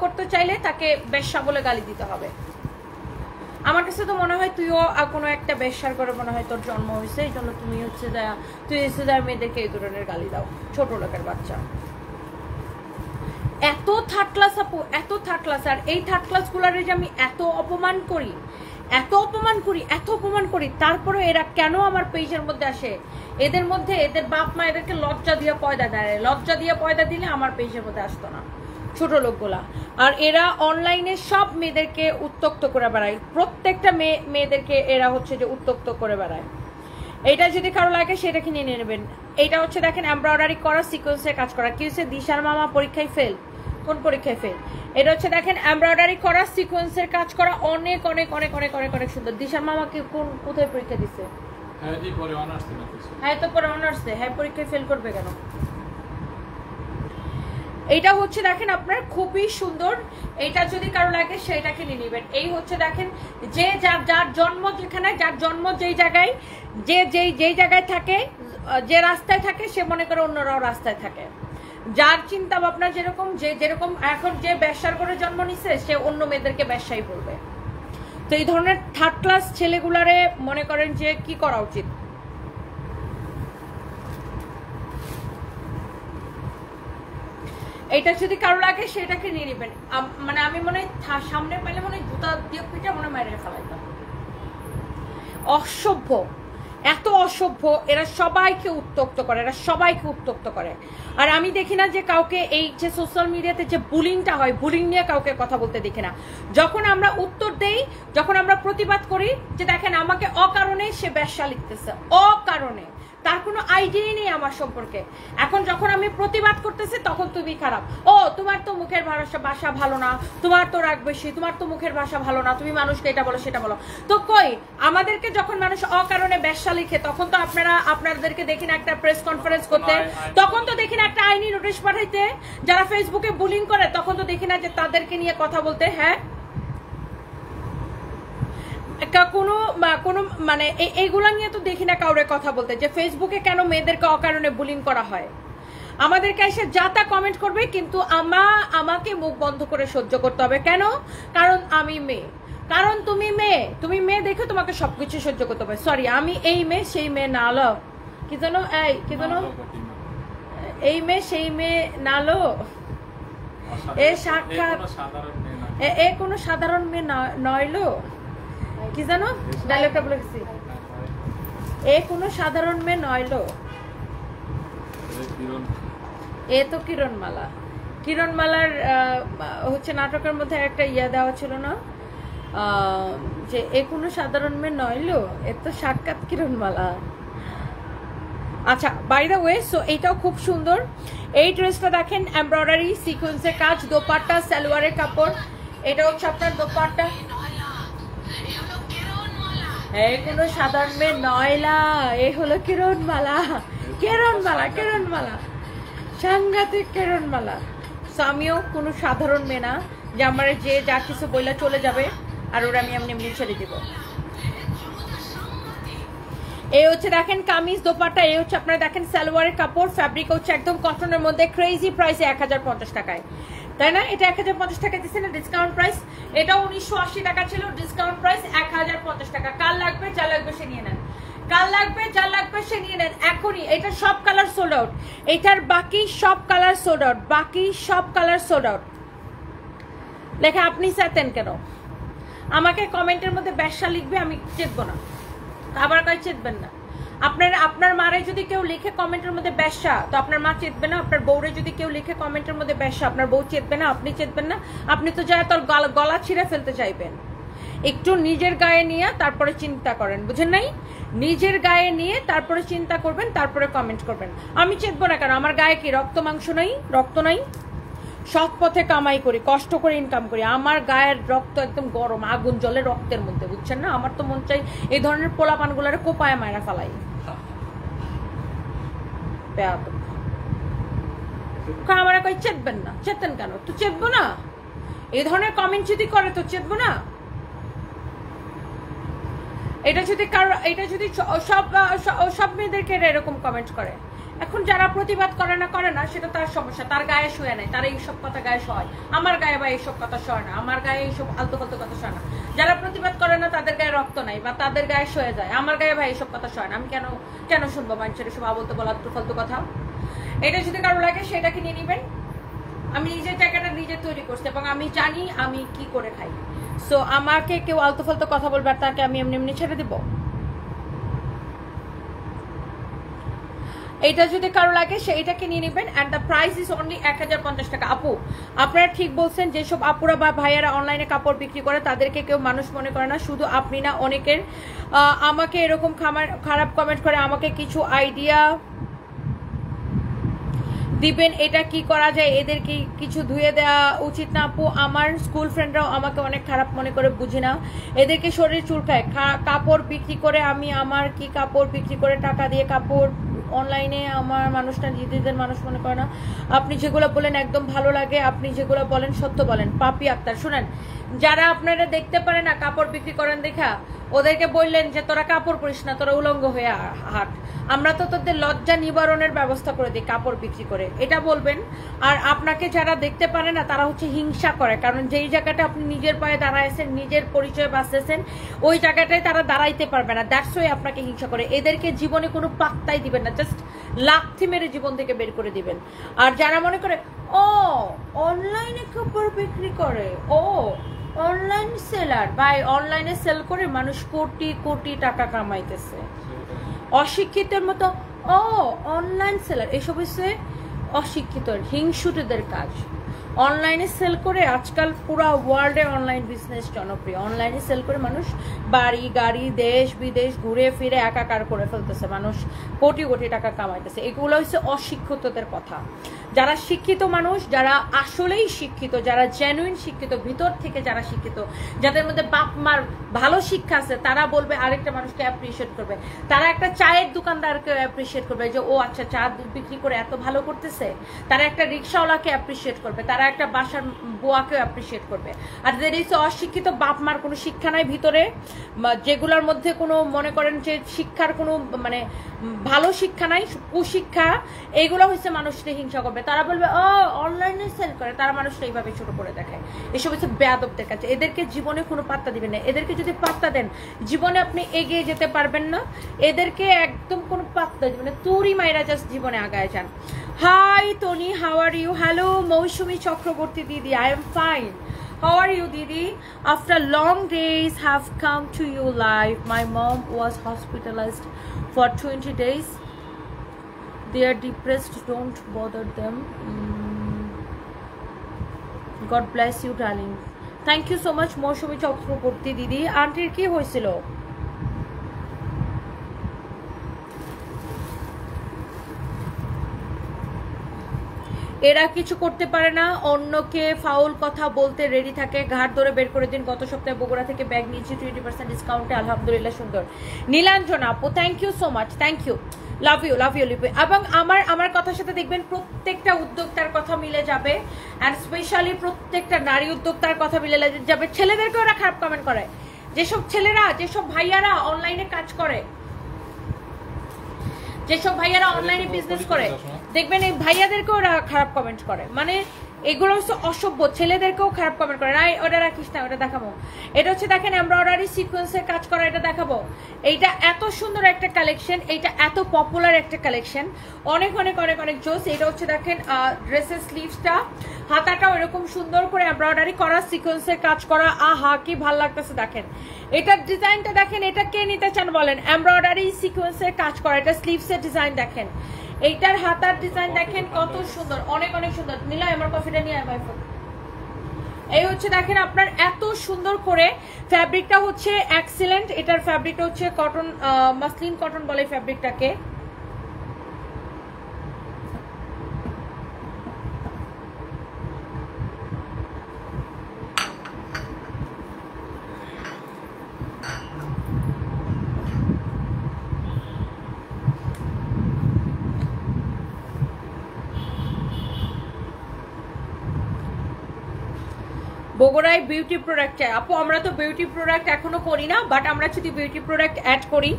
করতে চাইলে তাকে বেশ্যা বলে গালি দিতে হবে। আমার কাছে তো মনে হয় তুইও কোনো একটা বেশ্যার করে মনে হয় তোর জন্ম হয়েছে, এই জন্য তুই হচ্ছে মেয়েদেরকে এই ধরনের গালি দাও, ছোট লোকের বাচ্চা। এত থার্ড ক্লাস আপু, এত থার্ড ক্লাস। আর এই থার্ড ক্লাস গুলারে যে আমি এত অপমান করি, তারপরে এরা কেন আমার পেজের মধ্যে আসে? এদের মধ্যে এদের বাপ মা এদেরকে লজ্জা দিয়ে পয়দা দেয়। লজ্জা দিয়ে পয়দা দিলে আমার পেজের মধ্যে আসতো না ছোট লোকগুলা। আর এরা অনলাইনে সব মেয়েদেরকে উত্তক্ত করে বেড়ায়, প্রত্যেকটা মেয়েদেরকে এরা হচ্ছে যে উত্তক্ত করে বেড়ায়। এইটা যদি কারো লাগে সেটা কিনে নিয়ে নেবেন। এইটা হচ্ছে দেখেন এমব্রয়ডারি করা, সিকোয়েন্সের কাজ করা। কি হচ্ছে? দিশার মামা পরীক্ষায় ফেল। কোন পরীক্ষায় ফেল? এটা হচ্ছে দেখেন এমব্রয়ডারি করা, সিকোয়েন্সের কাজ করা, অনেক অনেক অনেক অনেক অনেক অনেক সুন্দর। দিশার মামা কি কোথায় পরীক্ষা দিচ্ছে? হ্যাঁ, তো পরে অনার্স দে। হ্যাঁ, পরীক্ষায় ফেল করবে কেন? এইটা হচ্ছে দেখেন আপনার খুবই সুন্দর। এইটা যদি কারো লাগে সেটা কিনে নেবেন। এই হচ্ছে দেখেন যে যার জন্ম যেখানে, যার জন্ম যেই জায়গায়, যেই জায়গায় থাকে, যে রাস্তায় থাকে, সে মনে করে অন্যরাও রাস্তায় থাকে। যার চিন্তা ভাবনা যেরকম, যেরকম এখন যে ব্যবসার করে জন্ম নিছে, সে অন্য মেয়েদেরকে ব্যবসায়ী বলবে। তো এই ধরনের থার্ড ক্লাস ছেলেগুলারে মনে করেন যে কি করা উচিত? এটা যদি কারো লাগে সেটাকে নিয়ে নেবেন। মানে আমি মনে হয় সামনে পেলে মনে হয় জুতা দিয়ে পিঠে মনে হয় মাইরে ফেলাইতাম। অসভ্য, এত অসভ্য। এরা সবাইকে উত্তক্ত করে, আর আমি দেখি না যে কাউকে এই যে সোশ্যাল মিডিয়াতে যে বুলিংটা হয়, বুলিং নিয়ে কাউকে কথা বলতে দেখি না। যখন আমরা উত্তর দেই, যখন আমরা প্রতিবাদ করি যে দেখেন আমাকে অকারণে সে ব্যবসা লিখতেছে, অকারণে, তার কোনো আইডিয়াই নেই আমার সম্পর্কে। এখন যখন আমি প্রতিবাদ করতেছি তখন তুমি খারাপ, ও তোমার তো মুখের ভাষা ভালো না, তোমার তো রাগ বেশি, তোমার তো মুখের ভাষা ভালো না, তুমি মানুষকে এটা বলো সেটা বলো। তো কই, আমাদেরকে যখন মানুষ অকারণে ব্যবসা লিখে তখন তো আপনাদেরকে দেখি না একটা প্রেস কনফারেন্স করতে, তখন তো দেখি না একটা আইনি নোটিশ পাঠাইতে। যারা ফেসবুকে বুলিং করে তখন তো দেখি না যে তাদেরকে নিয়ে কথা বলতে। হ্যাঁ, কোনো মানে এইগুলা নিয়ে তো দেখি না কাউরে কথা বলতে, যে ফেসবুকে কেন মেয়েদেরকে অকারণে বুলিং করা হয়। আমাদেরকে এসে যা তা কমেন্ট করবে, কিন্তু আমাকে মুখ বন্ধ করে সহ্য করতে হবে। কেন? কারণ আমি মেয়ে। কারণ তুমি মেয়ে দেখে তোমাকে সবকিছু সহ্য করতে হবে। সরি, আমি এই মেয়ে সেই মেয়ে না লো, কি জানো, এই মেয়ে সেই মেয়ে না লো, এ সাক্ষাৎ এ কোনো সাধারণ মেয়ে নয় লো, কি জানো ডায়লগটা বলে গেছি। এ কোনো সাধারণ মেয়ে নয় লো, এ তো কিরণমালা। কিরণমালার হচ্ছে নাটকের মধ্যে একটা ইয়া দেওয়া ছিল না যে এ কোনো সাধারণ মেয়ে নইলো, এ তো সাক্ষাৎ কিরণমালা। আচ্ছা, বাই দ্য ওয়ে, সো এইটাও খুব সুন্দর। এই ড্রেসটা দেখেন, এমব্রয়ডারি সিকোয়েন্সের কাজ, দোপাট্টা সালোয়ারের কাপড়। এটা হচ্ছে আপনার দোপাট্টা। এই কোনো সাধারণ মেয়ে নয়লা, এ হলো কিরণমালা। কিরণমালা, কিরণমালা, সাংঘাতিক কিরণমালা। আমিও কোনো সাধারণ মেয়ে না যে আমার যে যা কিছু বইলা চলে যাবে আর ওরা আমি এমনি এমনি ছেড়ে দিব। এই হচ্ছে দেখেন কামিজ দোপাট্টা, এই হচ্ছে আপনারা দেখেন সালোয়ারের কাপড়, ফ্যাব্রিক হচ্ছে একদম কটনের মধ্যে, ক্রেজি প্রাইসে 1050 টাকায়, তাই না? এটা 1050 টাকা দিচ্ছে না ডিসকাউন্ট প্রাইস। এটা 1980 টাকা ছিল, ডিসকাউন্ট প্রাইস 1050 টাকা। কার লাগবে, যা লাগবে সে নিয়ে নেন, কার লাগবে যা লাগবে সে নিয়ে নেন এখনই। এটা সব কালার সোল্ড আউট, এটার বাকি সব কালার সোল্ড আউট, বাকি সব কালার সোল্ড আউট। লেখা আপনি চাইতেন কেন? আমাকে কমেন্টের মধ্যে ব্যবসা লিখবে, আমি চেতবো না, আবার কয় চেতবেন না। আপনার মারে যদি কেউ লিখে কমেন্টের মধ্যে ব্যবসা, তো আপনার মা চেতবে না। আপনার বউরে যদি কেউ লিখে কমেন্টের মধ্যে ব্যবসা, আপনার বউ চেতবে না, আপনি চেতবেন না। আপনি তো যায় তোর গলা ছিঁড়ে ফেলতে চাইবেন। একটু নিজের গায়ে নিয়ে তারপরে চিন্তা করেন, বুঝেন নাই? নিজের গায়ে নিয়ে তারপরে চিন্তা করবেন, তারপরে কমেন্ট করবেন। আমি চেতবো না কেন? আমার গায়ে কি রক্ত মাংস নাই? রক্ত নাই? সৎ পথে কামাই করি, কষ্ট করে ইনকাম করি। আমার গায়ের রক্ত একদম গরম, আগুন জ্বলে রক্তের মধ্যে, বুঝছেন না? আমার তো মন চাই এই ধরনের পোলাপানগুলারে কোপায় মায়েরা ফালাই। আমার কই চেতবেন না? চেতেন কেন? তো চেতবো না। এই ধরনের কমেন্ট যদি করে তো চেতবো না। এটা যদি সব মেয়েদেরকে এরকম কমেন্ট করে, এখন যারা প্রতিবাদ করে না সেটা তার সমস্যা, তার গায়ে শোয়ে নাই, তার এইসব কথা গায়ে শোয়। আমার গায়ে বা এইসব কথা শোয় না, আমার গায়ে এইসব আলতু ফালতু কথা শোয় না। যারা প্রতিবাদ করে না তাদের গায়ে রক্ত নাই বা তাদের গায়ে শোয়ে যায়, আমার গায়ে ভাই এইসব কথা শোয় না। আমি কেন শুনবো মানুষের এসব আবলতে বলা আলতু ফালতু কথা? এটা যদি কারো লাগে সেটাকে নিয়ে নিবেন। আমি নিজের জায়গাটা নিজে তৈরি করছি এবং আমি জানি আমি কি করে খাই। সো আমাকে কেউ আলতু ফালতু কথা বলবে আর তাকে আমি এমনি এমনি ছেড়ে দিব? এটা যদি কারো লাগে সেইটাকে নিয়ে নেবেন। And the price is only 1050 টাকা। আপু আপনারা ঠিক বলছেন, যেসব আপুরা বা ভাইয়ারা অনলাইনে কাপড় বিক্রি করে তাদেরকে কেউ মানুষ মনে করে না। শুধু আপনি না, অনেকের আমাকে এরকম খারাপ কমেন্ট করে, আমাকে কিছু আইডিয়া দিবেন এটা কি করা যায়, এদেরকে কিছু ধুয়ে দেওয়া উচিত না? আপু আমার স্কুল ফ্রেন্ডরাও আমাকে অনেক খারাপ মনে করে, বুঝি না এদেরকে শরীর চুলকায়। কাপড় বিক্রি করে আমি আমার কি কাপড় বিক্রি করে টাকা দিয়ে কাপড় অনলাইনে আমার মানুষটা নিজেদের মানুষ মনে করে না। আপনি যেগুলো বলেন একদম ভালো লাগে, আপনি যেগুলো বলেন সত্য বলেন। পাপি আক্তার, শুনেন, যারা আপনারা দেখতে পারে না কাপড় বিক্রি করেন দেখা, ওদেরকে বললেন যে তোরা কাপড় পরিস না, তোরা উলঙ্গ হয়ে হাট, আমরা তো তোদের লজ্জা নিবারণের ব্যবস্থা করে দিই কাপড় বিক্রি করে, এটা বলবেন। আর আপনাকে যারা দেখতে পারে না তারা হচ্ছে হিংসা করে, কারণ যেই জায়গাটা আপনি নিজের পায়ে দাঁড়াইছেন, নিজের পরিচয় বাঁচতেছেন, ওই জায়গাটায় তারা দাঁড়াইতে পারবে না, দ্যাটস ওয়াই আপনাকে হিংসা করে। এদেরকে জীবনে কোনো পাত্তাই দিবেন না, জাস্ট লাথি মেরে জীবন থেকে বের করে দিবেন। আর যারা মনে করে ও অনলাইনে কাপড় বিক্রি করে, ও অনলাইন সেলার, ভাই অনলাইনে সেল করে মানুষ কোটি কোটি টাকা কামাইতেছে। অশিক্ষিতের মতো ও অনলাইন সেলার, এসব হচ্ছে অশিক্ষিত হিংসুটেদের কাজ। অনলাইনে সেল করে আজকাল পুরো ওয়ার্ল্ডে অনলাইন বিজনেস জনপ্রিয়। অনলাইনে সেল করে মানুষ বাড়ি গাড়ি দেশ বিদেশ ঘুরে ফিরে একাকার করে ফেলতেছে, মানুষ কোটি কোটি টাকা কামাইতেছে। এগুলো হচ্ছে অশিক্ষিতদের কথা। যারা শিক্ষিত মানুষ, যারা আসলেই শিক্ষিত, যারা জেনুইন শিক্ষিত, ভিতর থেকে যারা শিক্ষিত, যাদের মধ্যে বাপ মার ভালো শিক্ষা আছে, তারা বলবে আরেকটা মানুষকে অ্যাপ্রিসিয়েট করবে। তারা একটা চায়ের দোকানদারকে অ্যাপ্রিসিয়েট করবে যে ও আচ্ছা চা বিক্রি করে এত ভালো করতেছে। তারা একটা রিক্সাওয়ালাকে অ্যাপ্রিসিয়েট করবে, তারা একটা বাসার বুয়াকেও অ্যাপ্রিসিয়েট করবে। আর যাদের এই অশিক্ষিত বাপ মার কোনো শিক্ষা নাই ভিতরে, যেগুলোর মধ্যে কোনো মনে করেন যে শিক্ষার কোনো মানে ভালো শিক্ষা নাই, কুশিক্ষা, এগুলো হচ্ছে মানুষকে হিংসা করবে। তারা বলবে ও অনলাইনে সেল করে, তারা মানুষটা এইভাবে ছোট করে দেখায়। এসব হচ্ছে বেয়াদবদের কাছে। এদেরকে জীবনে কোনো পাত্তা দিবেন না। এদেরকে যদি পাত্তা দেন জীবনে আপনি এগিয়ে যেতে পারবেন না। এদেরকে একদম কোনো পাত্তা দিবেন না, তুরি মাইরা জাস্ট জীবনে আগায় যান। Hi Toni, how are you? Hello Mousumi Chakraborty দিদি, I am fine. How are you, Didi? After long days have come to you live. My mom was hospitalized for 20 days. They are depressed. Don't bother them. God bless you, darling. Thank you so much, Moshumi Chakraborty Didi. Auntie ki hoychilo? এরা কিছু করতে পারে না, অন্যকে ফাউল কথা বলতে রেডি থাকে। ঘাট ধরে বের করে দিন। গত সপ্তাহে বগুড়া থেকে ব্যাগ নিয়েছি 20% ডিসকাউন্টে, আলহামদুলিল্লাহ সুন্দর। নীলাঞ্জনা আপু, thank you so much, thank you, love you love you. এবং আমার কথার সাথে দেখবেন প্রত্যেকটা উদ্যোক্তার কথা মিলে যাবে, অ্যান্ড স্পেশালি প্রত্যেকটা নারী উদ্যোক্তার কথা মিলে যাবে। ছেলেদেরকে ওরা খারাপ কমেন্ট করে, যেসব ছেলেরা, যেসব ভাইয়ারা অনলাইনে কাজ করে, যেসব ভাইয়ারা অনলাইনে বিজনেস করে, দেখবেন এই ভাইয়াদেরকে ওরা খারাপ কমেন্ট করে। মানে এগুলো হচ্ছে অসভ্য। ছেলেদেরকেও খারাপ কমেন্ট করে। না ওটা রাখিস না, ওটা দেখাবো। এটা হচ্ছে দেখেন এমব্রয়ডারি সিকোয়েন্সের কাজ করা, এটা দেখাবো। এইটা এত সুন্দর একটা কালেকশন, এইটা এত পপুলার একটা কালেকশন, অনেক অনেক অনেক অনেক জোস। এটা হচ্ছে দেখেন ড্রেসের স্লিভসটা, হাতাটাও এরকম সুন্দর করে এমব্রয়ডারি করা, সিকোয়েন্সের কাজ করা। আহা কি ভাল লাগতেছে দেখেন। এটার ডিজাইনটা দেখেন, এটা কে নিতে চান বলেন? এমব্রয়ডারি সিকোয়েন্সের কাজ করা, এটা স্লিভসের ডিজাইন দেখেন, এইটার হাতার ডিজাইন দেখেন কত সুন্দর, অনেক অনেক সুন্দর। নিলাম আমার কফিটা নিয়ে আয় ভাই। এই হচ্ছে দেখেন আপনার এত সুন্দর করে, ফ্যাব্রিকটা হচ্ছে এক্সিলেন্ট। এটার ফ্যাব্রিকটা হচ্ছে কটন, মাসলিন কটন বলে ফ্যাব্রিকটাকে। বগুড়ায় বিউটি প্রোডাক্ট চাই আপু। আমরা তো বিউটি প্রোডাক্ট এখনো করি না, বাট আমরা যদি বিউটি প্রোডাক্ট অ্যাড করি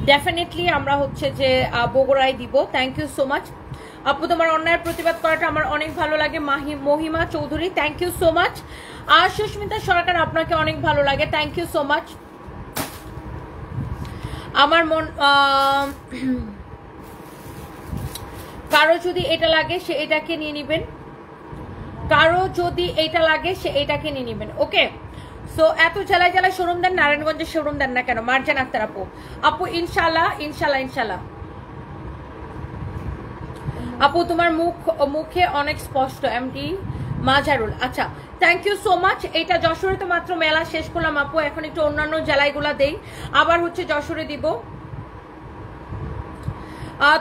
ডেফিনেটলি আমরা হচ্ছে যে বগুড়ায় দিব। থ্যাংক ইউ সো মাচ আপু, তোমার অন্যায়ের প্রতিবাদ করাটা আমার অনেক ভালো লাগে। Mahima Chowdhury, thank you so much. আর সুস্মিতা সরকার, আপনাকে অনেক ভালো লাগে, থ্যাংক ইউ সো মাচ। আমার মন, কারো যদি এটা লাগে সে এটাকে নিয়ে নিবেন, কারো যদি এটা লাগে সে এটাকে নিয়ে নিবেন। ওকে, সো এত জেলায় জেলায় শোরুম দেন, নারায়ণগঞ্জে শোরুম দেন না কেন? মার্জান আক্তার আপু, আপু ইনশাল্লাহ ইনশাল্লাহ ইনশাল্লাহ। আপু তোমার মুখে অনেক স্পষ্ট। এমডি মাজারুল, আচ্ছা থ্যাংক ইউ সো মাচ। এটা যশোরে তো মাত্র মেলা শেষ করলাম আপু, এখন একটু অন্যান্য জেলাগুলা দেই, আবার হচ্ছে যশোরে দিব।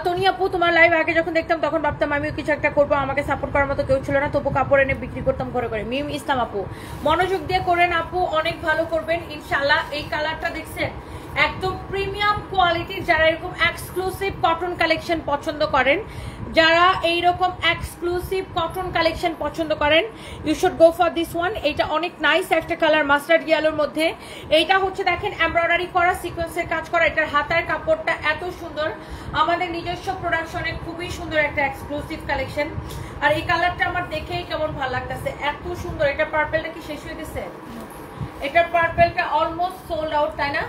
তনি আপু, তোমার লাইভ আগে যখন দেখতাম তখন ভাবতাম আমিও কিছু একটা করবো, আমাকে সাপোর্ট করার মতো কেউ ছিল না, তবু কাপড় এনে বিক্রি করতাম ঘরে ঘরে। মিম ইসলাম আপু, মনোযোগ দিয়ে করেন আপু, অনেক ভালো করবেন ইনশাল্লাহ। এই কালারটা দেখছেন, একদম প্রিমিয়াম কোয়ালিটির। যারা এরকম এক্সক্লুসিভ কটন কালেকশন পছন্দ করেন, যারা এইরকম এক্সক্লুসিভ কটন কালেকশন পছন্দ করেন, you should go for this one. এটা অনেক নাইস একটা কালার, মাস্টার্ড ইয়েলোর মধ্যে। এইটা হচ্ছে দেখেন এমব্রয়ডারি করা, সিকোয়েন্সের কাজ করা। এটার হাতার কাপড়টা এত সুন্দর, আমাদের নিজস্ব প্রোডাকশনে খুবই সুন্দর একটা এক্সক্লুসিভ কালেকশন। আর এই কালারটা আমার দেখেই কেমন ভালো লাগতেছে, এত সুন্দর। এটা পার্পেলটা কি শেষ হয়ে গেছে? এটার পার্পেলটা অলমোস্ট সোল্ড আউট, তাই না?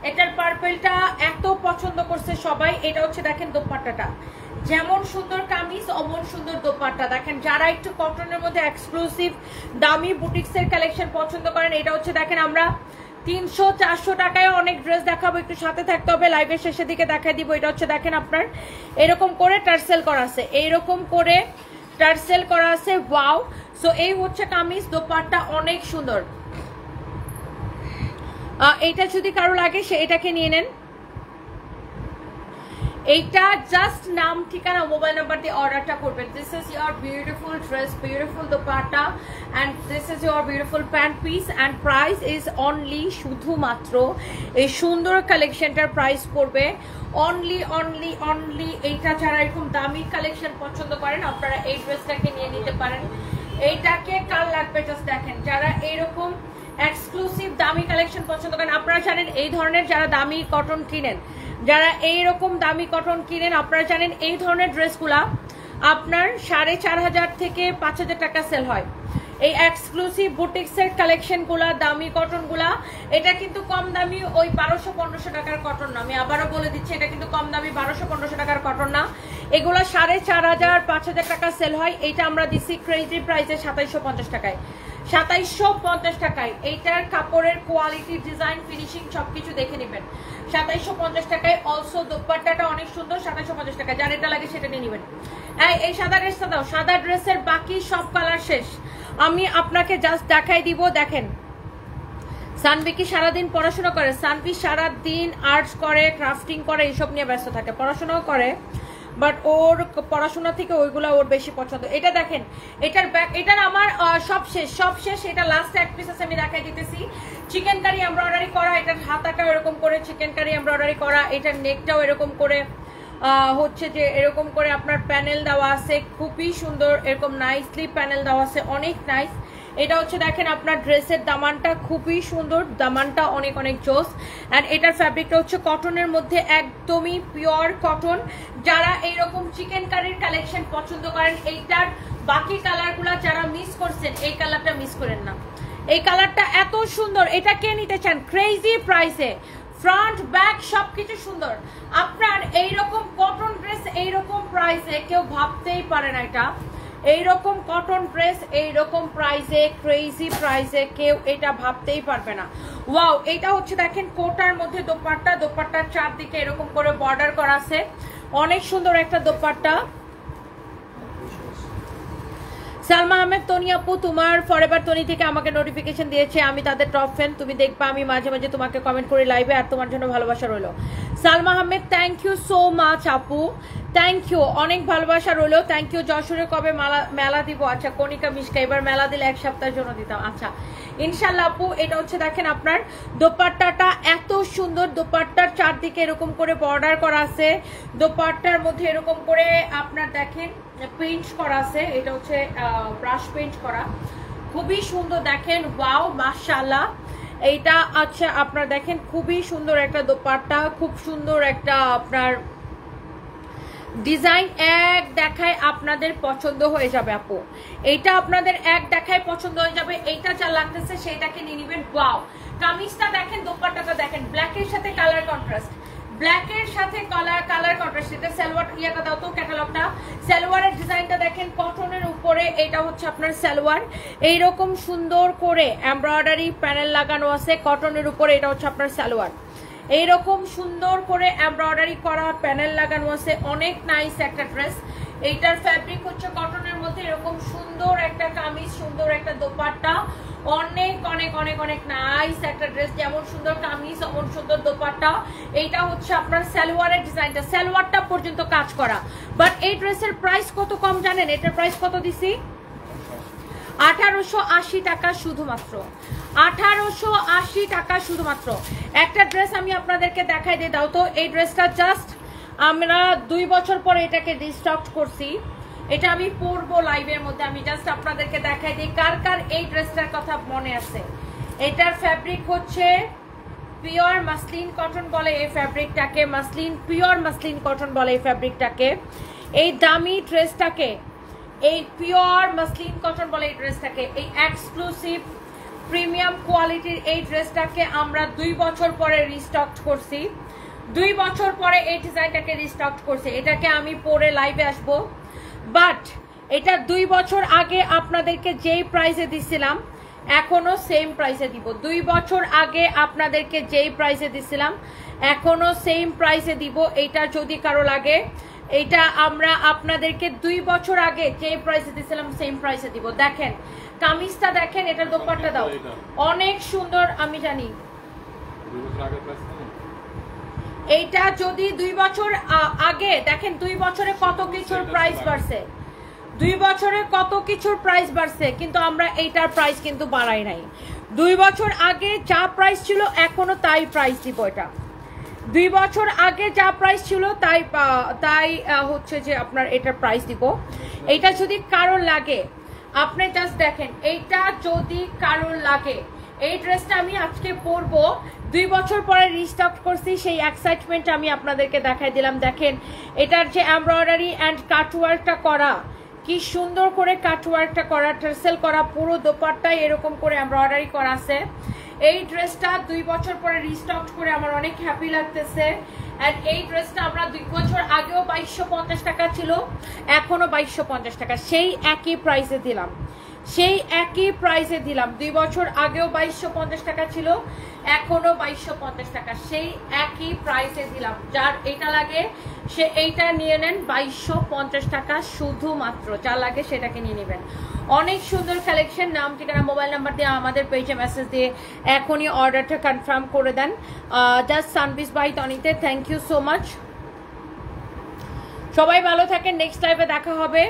এটার পার্পেলটা এত পছন্দ করছে সবাই। এটা হচ্ছে দেখেন দোপাট্টাটা, যেমন সুন্দর কামিজ অমন সুন্দর দোপাট্টা। দেখেন যারা একটু কটনের মধ্যে এক্সক্লুসিভ দামি বুটিক্সের কালেকশন পছন্দ করেন, এটা হচ্ছে দেখেন আমরা 300-400 টাকায় অনেক ড্রেস দেখাবো, একটু সাথে থাকতে হবে, লাইভের শেষের দিকে দেখাই দিব। এটা হচ্ছে দেখেন আপনার এরকম করে টার্সেল করা আছে, এইরকম করে টার্সেল করা আছে, ওয়াও। সো এই হচ্ছে কামিজ, দোপাট্টা অনেক সুন্দর। এইটা যদি কারো লাগে সে এটাকে নিয়ে নেন। এইটা জাস্ট নাম, ঠিকানা, মোবাইল নাম্বার দিয়ে অর্ডারটা করবেন। This is your beautiful dress, beautiful dupatta, and this is your beautiful pant piece, and price is only, শুধুমাত্র এই সুন্দর কালেকশনটার প্রাইস পড়বে অনলি অনলি অনলি। এইটা যারা এরকম দামি কালেকশন পছন্দ করেন আপনারা এই ড্রেসটাকে নিয়ে নিতে পারেন। এইটাকে কাল লাগবে জাস্ট দেখেন, যারা এইরকম এক্সক্লুসিভ দামি কালেকশন পছন্দ করেন। আপনারা জানেন এই ধরনের যারা দামি কটন কিনেন, যারা এইরকম দামি কটন কিনেন, আপনারা জানেন এই ধরনের ড্রেসগুলা আপনার 4500 থেকে 5000 টাকা সেল হয়। এই এক্সক্লুসিভ বুটিক্সের কালেকশনগুলা, দামি কটনগুলা, এটা কিন্তু কম দামি ওই 1200-1500 টাকার কটন না। আমি আবারও বলে দিচ্ছি, এটা কিন্তু কম দামি 1200-1500 টাকার কটন না। এগুলা 4500-5000 টাকা সেল হয়। এইটা আমরা দিচ্ছি ক্রেজি প্রাইসে 2750 টাকায়। 2750 টাকায়। এইটার কাপড়ের কোয়ালিটি, ডিজাইন, ফিনিশিং সবকিছু দেখে নেবেন। 2750 টাকায়। অলসো দোপাট্টাটা অনেক সুন্দর। 2750 টাকা। যার এটা লাগে সেটা নিয়ে নেবেন। এই সাদা ড্রেসটা দাও। সাদা ড্রেসের বাকি সব কালার শেষ। আমি আপনাকে জাস্ট দেখাই দিব। দেখেন, সানভি কি সারাদিন পড়াশোনা করে? সানভি সারাদিন আর্টস করে, ক্রাফটিং করে, এইসব নিয়ে ব্যস্ত থাকে। পড়াশোনাও করে, বাট ওর পড়াশোনা থেকে ওইগুলা ওর বেশি পছন্দ। এটা দেখেন, এটার ব্যাক, এটার আমার সব শেষ। এটা লাস্ট এক পিস আছে, আমি দেখাই দিতেছি। চিকেন কারি এমব্রয়ডারি করা, এটার হাতাটাও এরকম করে চিকেন কারি এমব্রয়ডারি করা, এটার নেকটাও এরকম করে হচ্ছে যে এরকম করে আপনার প্যানেল দেওয়া আছে, খুবই সুন্দর। এরকম নাইসলি প্যানেল দেওয়া আছে, অনেক নাইস। এটা হচ্ছে দেখেন আপনার ড্রেসের দামানটা খুবই সুন্দর, দামানটা অনেক অনেক জোস। অ্যান্ড এটার ফ্যাব্রিকটা হচ্ছে কটনের মধ্যে, একদমই পিওর কটন। যারা এইরকম চিকেন কারির কালেকশন পছন্দ করেন, এইটার বাকি কালারগুলা যারা মিস করছেন, এই কালারটা মিস করেন না। এই কালারটা এত সুন্দর, এটা কে নিতে চান? ক্রেজি প্রাইসে, ফ্রন্ট ব্যাক সবকিছু সুন্দর। আপনার এইরকম কটন ড্রেস এইরকম প্রাইসে কেউ ভাবতেই পারে না। এটা এইরকম কটন ড্রেস এইরকম প্রাইসে, ক্রেজি প্রাইসে কেউ এটা ভাবতেই পারবে না। ওয়াও, এটা হচ্ছে দেখেন কোটার মধ্যে দোপাট্টা, দোপাট্টার চারদিকে এরকম করে বর্ডার করা আছে, অনেক সুন্দর একটা দোপাট্টা। সালমা আহমেদ, তনি আপু তোমার ফরএভার তনি থেকে আমাকে নোটিফিকেশন দিয়েছে, আমি তাদের টপ ফ্যান। তুমি দেখবা আমি মাঝে মাঝে তোমাকে কমেন্ট করি লাইভে, আর তোমার জন্য ভালোবাসা রইলো। Salma Ahmed, thank you so much আপু, থ্যাংক ইউ, অনেক ভালোবাসা রইলো, থ্যাংক ইউ। যশোরে কবে মেলা দিব? আচ্ছা কণিকা মিশকা, এবার মেলা দিলে 1 সপ্তাহের জন্য দিতাম। আচ্ছা ইনশাল্লাহ আপু। এটা হচ্ছে দেখেন আপনার দোপাট্টাটা এত সুন্দর, দোপাট্টার চারদিকে এরকম করে বর্ডার করা আছে, দোপাট্টার মধ্যে এরকম করে আপনার দেখেন পেইন্ট করা আছে। এটা হচ্ছে ব্রাশ পেইন্ট করা, খুবই সুন্দর। দেখেন ওয়াও মাশাআল্লাহ। এইটা আচ্ছা আপনার দেখেন খুবই সুন্দর একটা দোপাট্টা, খুব সুন্দর একটা আপনার ডিজাইন। এক দেখায় আপনাদের পছন্দ হয়ে যাবে আপু, এইটা আপনাদের এক দেখায় পছন্দ হয়ে যাবে। এইটা যা লাগতেছে সেইটাকে নিয়ে নেবেন। ওয়াও, কামিজটা দেখেন, দোপাট্টাটা দেখেন, ব্ল্যাকের সাথে কালার কন্ট্রাস্ট, ব্ল্যাকের সাথে কালার কন্ট্রাস্ট। এটা সালোয়ার ইয়াটা দাও তো, ক্যাটালগটা। সালোয়ারের ডিজাইনটা দেখেন কটনের উপরে, এটা হচ্ছে আপনার সালোয়ার, এইরকম সুন্দর করে এমব্রয়ডারি প্যানেল লাগানো আছে কটনের উপরে। এটা হচ্ছে আপনার সালোয়ার, এইরকম সুন্দর করে এমব্রয়ডারি করা প্যানেল লাগানো আছে, অনেক নাইস একটা ড্রেস। এইটার ফ্যাব্রিক হচ্ছে কটনের মধ্যে, এরকম সুন্দর একটা কামিজ, সুন্দর একটা দোপাট্টা, অনেক অনেক অনেক অনেক নাইস একটা ড্রেস। যেমন সুন্দর কামিজ অমন সুন্দর দোপাট্টা। এইটা হচ্ছে আপনার সালোয়ারের ডিজাইনটা, সালোয়ারটা পর্যন্ত কাজ করা। বাট এই ড্রেসের প্রাইস কত কম জানেন? এটার প্রাইস কত দিছি? 1880 টাকা শুধুমাত্র, 1880 টাকা শুধুমাত্র। একটা ড্রেস আমি আপনাদেরকে দেখাই দিয়ে দাও তো। এই ড্রেসটা জাস্ট আমরা 2 বছর পরে এটাকে রিস্টক করছি, এটা আমি পরবো লাইভের মধ্যে। আমি জাস্ট আপনাদেরকে দেখাই দিই কার কার এই ড্রেসটার কথা মনে আছে। এটার ফ্যাব্রিক হচ্ছে পিওর মাসলিন কটন বলে এই ফ্যাব্রিকটাকে, মাসলিন, পিওর মাসলিন কটন বলে এই ফ্যাব্রিকটাকে। এই দামি ড্রেসটাকে এই পিওর মাসলিন কটন বলে এই ড্রেসটাকে। এই এক্সক্লুসিভ প্রিমিয়াম কোয়ালিটির এই ড্রেসটাকে আমরা 2 বছর পরে রিস্টক করছি, 2 বছর পরে এই ডিজাইনটাকে রিস্টক করছি। এটাকে আমি পরে লাইভে আসবো, বাট এটা 2 বছর আগে আপনাদেরকে যেই প্রাইসে দিছিলাম এখনো সেম প্রাইসে দিব। 2 বছর আগে আপনাদেরকে যেই প্রাইসে দিছিলাম এখনো সেম প্রাইসে দিব। এটা যদি কারো লাগে, এটা আমরা আপনাদেরকে 2 বছর আগে যেই প্রাইসে দিছিলাম সেম প্রাইসে দিব। দেখেন কামিজটা দেখেন, এটার দোপাট্টা দাও, অনেক সুন্দর। আমি জানি এইটা যদি 2 বছর আগে দেখেন, 2 বছরে কত কিছুর প্রাইস বাড়ছে, 2 বছরে কত কিছুর প্রাইস বাড়ছে, কিন্তু আমরা এইটার প্রাইস কিন্তু বাড়াই নাই। 2 বছর আগে যা প্রাইস ছিল এখনো তাই প্রাইস দিব। এটা 2 বছর আগে যা প্রাইস ছিল তাই হচ্ছে যে আপনার এটার প্রাইস দিব। এইটা যদি কারোর লাগে আপনি জাস্ট দেখেন, এইটা যদি কারোর লাগে এই ড্রেসটা আমি আজকে পরবো, 2 বছর পরে রিস্টক করছি, সেই এক্সাইটমেন্ট আমি আপনাদেরকে দেখাই দিলাম। দেখেন এটার যে এমব্রয়ডারি অ্যান্ড কাটওয়ার্কটা করা, কি সুন্দর করে কাটওয়ার্কটা করা, টার্সেল করা, পুরো দোপাট্টায় এরকম করে এমব্রয়ডারি করা আছে। এই ড্রেসটা 2 বছর পরে রিস্টক করে আমার অনেক হ্যাপি লাগতেছে। এন্ড এই ড্রেসটা আমরা 2 বছর আগেও 2250 টাকা ছিল, এখনো 2250 টাকা, সেই একই প্রাইসে দিলাম, সেই একই প্রাইসে দিলাম। 2 বছর আগেও 2250 টাকা ছিল, এখনো 2250 টাকা, সেই একই প্রাইসে দিলাম। যার এটা লাগে সে এইটা নিয়ে নেন, 2250 টাকা শুধুমাত্র, যা লাগে সেটাকে নিয়ে নেবেন। অনেক সুন্দর কালেকশন। নাম, ঠিকানা, মোবাইল নাম্বার দিয়ে আমাদের পেজে মেসেজ দিয়ে এখনই অর্ডারটা কনফার্ম করে দেন। জাস্ট সানবিস বাই তনিতে, থ্যাংক ইউ সো মাচ। সবাই ভালো থাকেন, নেক্সট লাইভে দেখা হবে।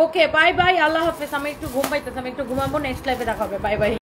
ওকে, বাই বাই, আল্লাহ হাফেজ। আমি একটু ঘুম পাইতেছি, আমি একটু ঘুমাবো, নেক্সট লাইভে দেখা হবে, বাই বাই।